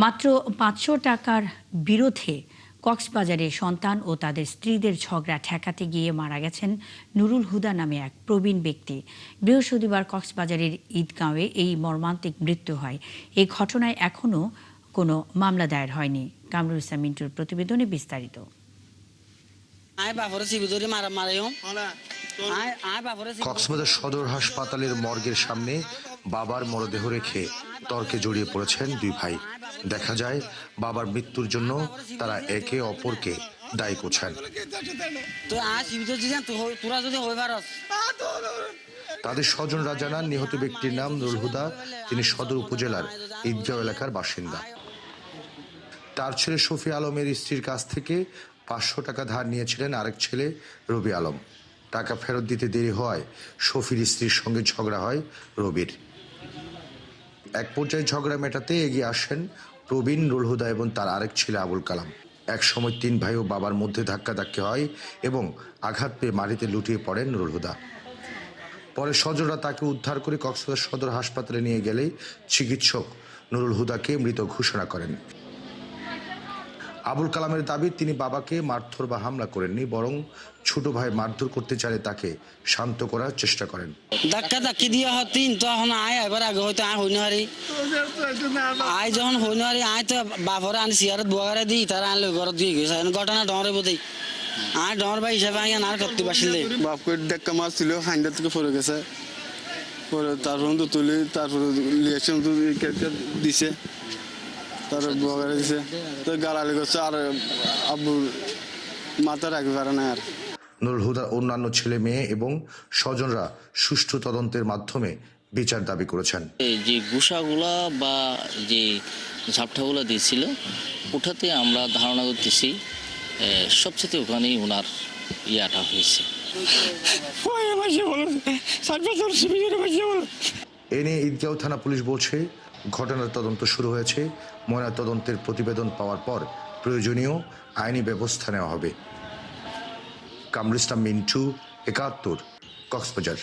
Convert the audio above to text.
মাত্র ৫০০ টাকার বিরোধে কক্সবাজারে সন্তান ও তাদের স্ত্রীদের ঝগড়া ঠেকাতে গিয়ে মারা গেছেন নুরুল হুদা নামে এক প্রবীণ ব্যক্তি। বৃহস্পতিবার কক্সবাজারের ঈদগাঁওয়ে এই মর্মান্তিক মৃত্যু হয়। এই ঘটনায় এখনও কোনো মামলা দায়ের হয়নি। কামরুল ইসলাম মিন্টুর প্রতিবেদনে বিস্তারিত। কক্সবাজার সদর হাসপাতালের মর্গের সামনে বাবার মরদেহ রেখে তর্কে জড়িয়ে পড়েছেন দুই ভাই। দেখা যায় বাবার মৃত্যুর জন্য তারা একে অপরকে দায়ী করছেন। তাদের স্বজনরা জানান, নিহত ব্যক্তির নাম নুরুল হুদা। তিনি সদর উপজেলার ঈদগাঁও এলাকার বাসিন্দা। তার ছেলে শফি আলমের স্ত্রীর কাছ থেকে ৫০০ টাকা ধার নিয়েছিলেন আরেক ছেলে রবি আলম। টাকা ফেরত দিতে দেরি হওয়ায় শফির স্ত্রীর সঙ্গে ঝগড়া হয় রবির। এক পর্যায়ে ঝগড়া মেটাতে এগিয়ে আসেন প্রবীণ নুরুল হুদা এবং তার আরেক ছেলে আবুল কালাম। এক সময় তিন ভাই ও বাবার মধ্যে ধাক্কাধাক্কি হয় এবং আঘাত পেয়ে মাটিতে লুটিয়ে পড়েন নুরুল হুদা। পরে স্বজনরা তাকে উদ্ধার করে কক্সবাজার সদর হাসপাতালে নিয়ে গেলেই চিকিৎসক নুরুল হুদাকে মৃত ঘোষণা করেন। আবুল কালামের দাবি, তিনি বাবাকে মারধর বা হামলা করেননি, বরং ছোট ভাই মারধর করতে চাইলে তাকে শান্ত করার চেষ্টা করেন। ধাক্কা ধাক্কি দিয়া হতিন তখন এবার আগে হয়তো হইনারি যখন হইনারি তো বাপরে আনি সিয়ারত বগারে দিই তারা আনলে ঘর দিয়ে গেছে ঘটনা ডরে বোধ ডর ভাই হিসাবে আর করতে পারছিলে বাপকে ধাক্কা মারছিল হাইন্ডার থেকে পড়ে গেছে। পরে তারপর তো তুলি তারপরে লিয়েকশন দিছে, তারপর বগারে দিছে তো গালালি করছে আর আব্বুর মাথা রাখতে পারে না। আর নুরুল হুদার অন্যান্য ছেলে মেয়ে এবং স্বজনরা সুষ্ঠু তদন্তের মাধ্যমে বিচার দাবি করেছেন। যে গুসাগুলা বা যে ঝাপটাগুলা দিয়েছিল ওটাতে আমরা ধারণা করতেছি সবচেয়ে ওখানেই ওনার ইয়াটা হয়েছে। এ নিয়ে ঈদগাঁও থানা পুলিশ বলছে, ঘটনার তদন্ত শুরু হয়েছে। ময়না তদন্তের প্রতিবেদন পাওয়ার পর প্রয়োজনীয় আইনি ব্যবস্থা নেওয়া হবে। কামরুল ইসলাম মিন্টু, ৭১, কক্সবাজার।